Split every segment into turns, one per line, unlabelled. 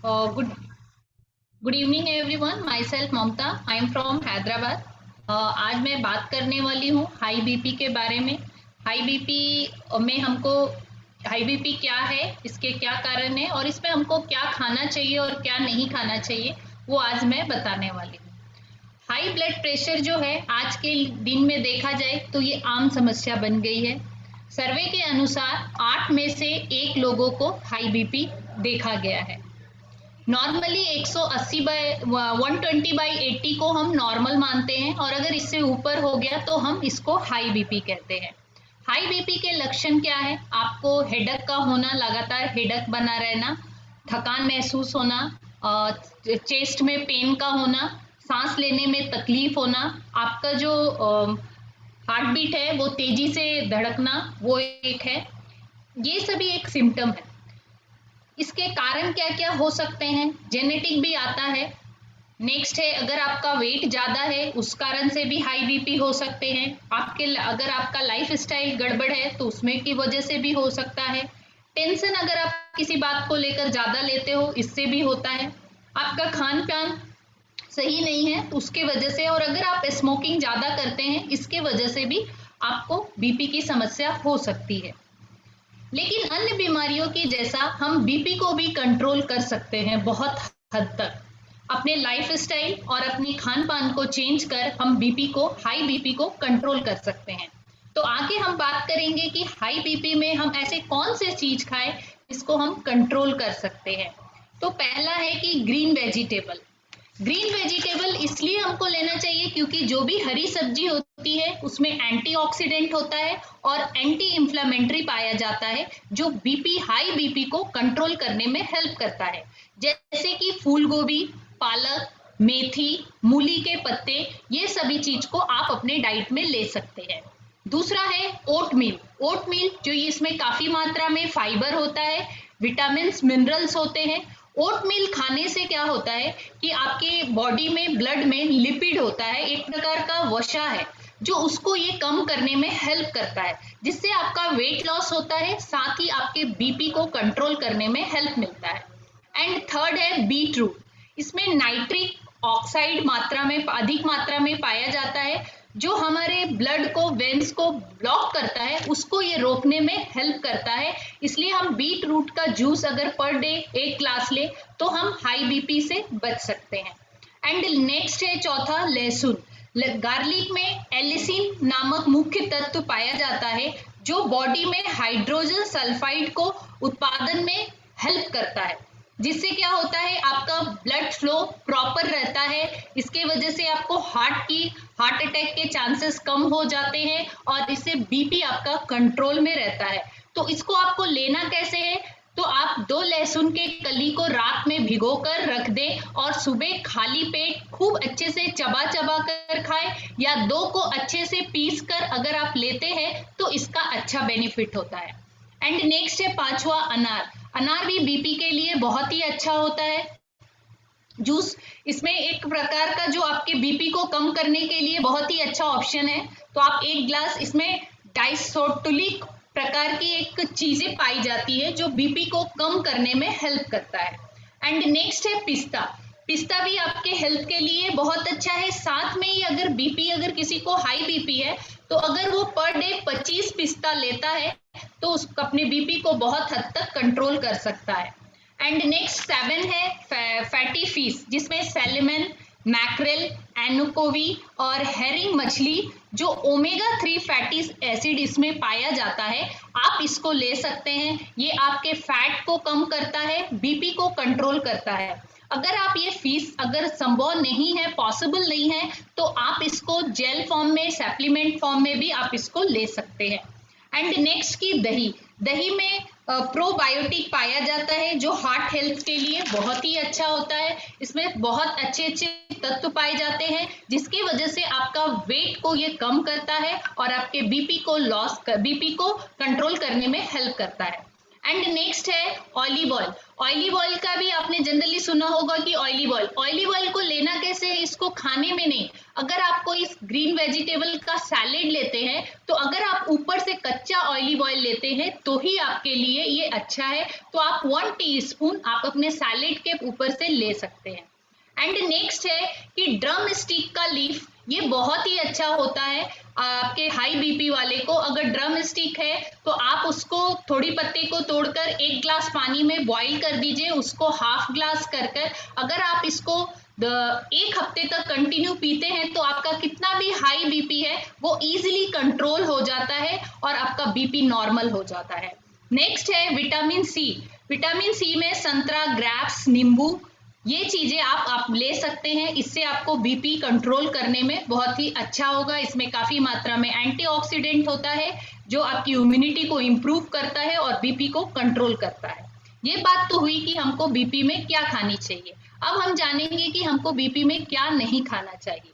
Good evening everyone. Myself Mamta. I am from Hyderabad. आज मैं बात करने वाली हूँ हाई बीपी के बारे में. हाई बीपी में हमको हाई बीपी क्या है, इसके क्या कारण है और इसमें हमको क्या खाना चाहिए और क्या नहीं खाना चाहिए, वो आज मैं बताने वाली हूँ. हाई ब्लड प्रेशर जो है आज के दिन में देखा जाए तो ये आम समस्या बन गई है. सर्वे के अनुसार 8 में से 1 लोगों को हाई बीपी देखा गया है. नॉर्मली 180 बाय 120 बाई 80 को हम नॉर्मल मानते हैं और अगर इससे ऊपर हो गया तो हम इसको हाई बीपी कहते हैं. हाई बीपी के लक्षण क्या है? आपको हेडक का होना, लगातार हेडक बना रहना, थकान महसूस होना, चेस्ट में पेन का होना, सांस लेने में तकलीफ होना, आपका जो हार्ट बीट है वो तेजी से धड़कना, वो एक है. ये सभी एक सिम्टम है. इसके कारण क्या क्या हो सकते हैं? जेनेटिक भी आता है. नेक्स्ट है, अगर आपका वेट ज़्यादा है उस कारण से भी हाई बीपी हो सकते हैं. अगर आपका लाइफ स्टाइल गड़बड़ है तो उसमें की वजह से भी हो सकता है. टेंशन अगर आप किसी बात को लेकर ज़्यादा लेते हो, इससे भी होता है. आपका खान पान सही नहीं है उसके वजह से, और अगर आप स्मोकिंग ज़्यादा करते हैं इसके वजह से भी आपको बीपी की समस्या हो सकती है. लेकिन अन्य बीमारियों की जैसा हम बीपी को भी कंट्रोल कर सकते हैं बहुत हद तक. अपने लाइफ स्टाइल और अपनी खान पान को चेंज कर हम हाई बीपी को कंट्रोल कर सकते हैं. तो आगे हम बात करेंगे कि हाई बीपी में हम ऐसे कौन से चीज खाएं जिसको हम कंट्रोल कर सकते हैं. तो पहला है कि ग्रीन वेजिटेबल इसलिए हमको लेना चाहिए क्योंकि जो भी हरी सब्जी होती है उसमें एंटीऑक्सीडेंट होता है और एंटी इंफ्लेमेटरी पाया जाता है, जो हाई बीपी को कंट्रोल करने में हेल्प करता है. जैसे कि फूल गोभी, पालक, मेथी, मूली के पत्ते, ये सभी चीज को आप अपने डाइट में ले सकते हैं. दूसरा है ओटमील जो इसमें काफी मात्रा में फाइबर होता है, विटामिन मिनरल्स होते हैं. ओटमील खाने से क्या होता है कि आपके बॉडी में, ब्लड में लिपिड होता है, एक प्रकार का वसा है, जो उसको ये कम करने में हेल्प करता है, जिससे आपका वेट लॉस होता है, साथ ही आपके बीपी को कंट्रोल करने में हेल्प मिलता है. एंड थर्ड है बीट रूट. इसमें नाइट्रिक ऑक्साइड अधिक मात्रा में पाया जाता है, जो हमारे ब्लड को, वेन्स को ब्लॉक करता है, उसको ये रोकने में हेल्प करता है. इसलिए हम बीट रूट का जूस अगर पर डे 1 ग्लास ले तो हम हाई बीपी से बच सकते हैं. एंड नेक्स्ट है चौथा, लहसुन. गार्लिक में एलिसिन नामक मुख्य तत्व पाया जाता है, जो बॉडी में हाइड्रोजन सल्फाइड को उत्पादन में हेल्प करता है, जिससे क्या होता है, आपका ब्लड फ्लो प्रॉपर रहता है. इसके वजह से आपको हार्ट अटैक के चांसेस कम हो जाते हैं और इससे बीपी आपका कंट्रोल में रहता है. तो इसको आपको लेना कैसे है? तो आप 2 लहसुन के कली को रात में भिगो कर रख दें और सुबह खाली पेट खूब अच्छे से चबा चबा कर खाएं, या 2 को अच्छे से पीस कर अगर आप लेते हैं तो इसका अच्छा बेनिफिट होता है. एंड नेक्स्ट है पांचवा, अनार भी बीपी के लिए बहुत ही अच्छा होता है जूस. इसमें एक प्रकार का जो आपके बीपी को कम करने के लिए बहुत ही अच्छा ऑप्शन है. तो आप 1 ग्लास, इसमें डाइसोटोलिक प्रकार की एक चीजें पाई जाती है जो बीपी को कम करने में हेल्प करता है. एंड नेक्स्ट है पिस्ता. पिस्ता भी आपके हेल्थ के लिए बहुत अच्छा है. साथ में ही अगर किसी को हाई बीपी है तो अगर वो पर डे 25 पिस्ता लेता है तो अपने बीपी को बहुत हद तक कंट्रोल कर सकता है. एंड नेक्स्ट 7 है फैटी फिश, जिसमें सैल्मन, मैक्रेल, एनोकोवी और हेरिंग मछली, जो ओमेगा 3 फैटी एसिड इसमें पाया जाता है, आप इसको ले सकते हैं. ये आपके फैट को कम करता है, बीपी को कंट्रोल करता है. अगर आप ये फीस अगर संभव नहीं है, पॉसिबल नहीं है, तो आप इसको जेल फॉर्म में, सप्लीमेंट फॉर्म में भी आप इसको ले सकते हैं. एंड नेक्स्ट की दही में प्रोबायोटिक पाया जाता है, जो हार्ट हेल्थ के लिए बहुत ही अच्छा होता है. इसमें बहुत अच्छे अच्छे तत्व पाए जाते हैं, जिसकी वजह से आपका वेट को ये कम करता है और आपके बीपी को कंट्रोल करने में हेल्प करता है. एंड नेक्स्ट है ऑलिव ऑयल। ऑलिव ऑयल का भी आपने जनरली सुना होगा कि ऑलिव ऑयल को लेना कैसे है, इसको खाने में नहीं। अगर आप कोई ग्रीन वेजिटेबल का सैलेड लेते हैं तो अगर आप ऊपर से कच्चा ऑलिव ऑयल लेते हैं तो ही आपके लिए ये अच्छा है। तो आप 1 टीस्पून आप अपने सैलेड के ऊपर से ले सकते हैं। एंड नेक्स्ट है कि ड्रम स्टिक का लीफ, ये बहुत ही अच्छा होता है आपके हाई बीपी वाले को। अगर ड्रम स्टिक है तो आप उसको थोड़ी पत्ते को तोड़कर 1 ग्लास पानी में बॉईल कर दीजिए, उसको हाफ ग्लास कर अगर आप इसको 1 हफ्ते तक कंटिन्यू पीते हैं तो आपका कितना भी हाई बीपी है वो इजीली कंट्रोल हो जाता है और आपका बीपी नॉर्मल हो जाता है। नेक्स्ट है विटामिन सी। विटामिन सी में संतरा, ग्रेप्स, नींबू, ये चीजें आप ले सकते हैं। इससे आपको बीपी कंट्रोल करने में बहुत ही अच्छा होगा। इसमें काफी मात्रा में एंटीऑक्सीडेंट होता है जो आपकी इम्यूनिटी को इम्प्रूव करता है और बीपी को कंट्रोल करता है। ये बात तो हुई कि हमको बीपी में क्या खानी चाहिए। अब हम जानेंगे कि हमको बीपी में क्या नहीं खाना चाहिए।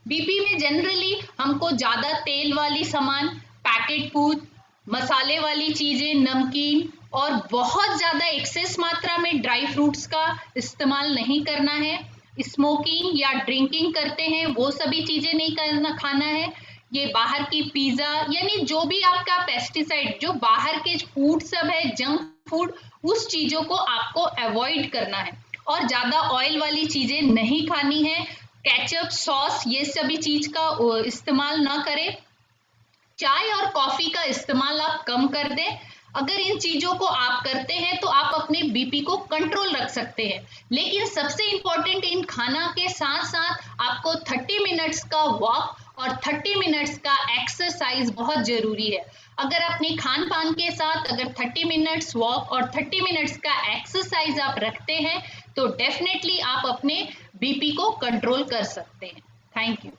बीपी में जनरली हमको ज्यादा तेल वाली सामान, पैकेट फूड, मसाले वाली चीजें, नमकीन और बहुत ज्यादा एक्सेस मात्रा में ड्राई फ्रूट्स का इस्तेमाल नहीं करना है। स्मोकिंग या ड्रिंकिंग करते हैं वो सभी चीजें नहीं करना खाना है। ये बाहर की पिज्जा यानी जो भी आपका पेस्टिसाइड, जो बाहर के फूड सब है, जंक फूड, उस चीजों को आपको अवॉइड करना है। और ज्यादा ऑयल वाली चीजें नहीं खानी है। केचप, सॉस, ये सभी चीज का इस्तेमाल ना करें। चाय और कॉफी का इस्तेमाल आप कम कर दें। अगर इन चीजों को आप करते हैं तो आप अपने बीपी को कंट्रोल रख सकते हैं। लेकिन सबसे इंपॉर्टेंट, इन खाना के साथ साथ आपको 30 मिनट्स का वॉक और 30 मिनट्स का एक्सरसाइज बहुत जरूरी है। अगर अपने खान पान के साथ अगर 30 मिनट्स वॉक और 30 मिनट्स का एक्सरसाइज आप रखते हैं तो डेफिनेटली आप अपने बीपी को कंट्रोल कर सकते हैं। Thank you.